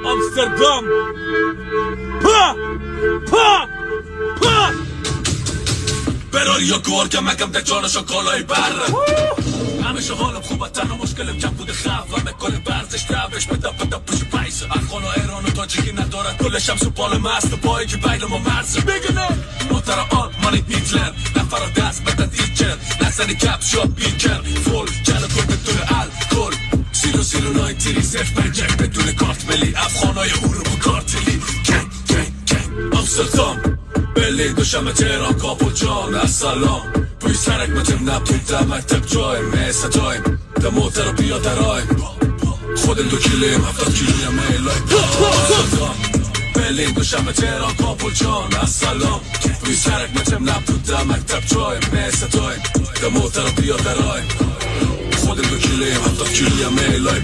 آمستردام پا پا پا براری یا گوار که مگم در جانشا کالای بره همیشه حالم خوبه تنها مشکلم کم بوده خواه و مکل برزش روش بدا پوش پیسه افغان و ایران و تاجیکی ندارد کل شمس و بال مست و پایی که بین ما مرزه بگنه نوتر آلمانی هیتلر نفر دست بدن ایچر نزنی کپ شاد بیکر فول جل کن بدون الکل سیلو نایتی ریزش بجک بدون کارت ملی افغانای اروپا کارتلی کنگ آمستردام بلی دوشم تهران کابل جان السلام توی سرک متم نبتوی در مکتب جایم میسه جایم در موتر و بیادرایم خودم 2 کیلویم 70 کیلویم ایلای آمستردام بلی دوشم تهران کابل جان السلام توی سرک متم نبتوی در مکتب جایم میسه جایم در موتر و بیادرایم خودم 2 کیلویم 70 کیلویم ایلای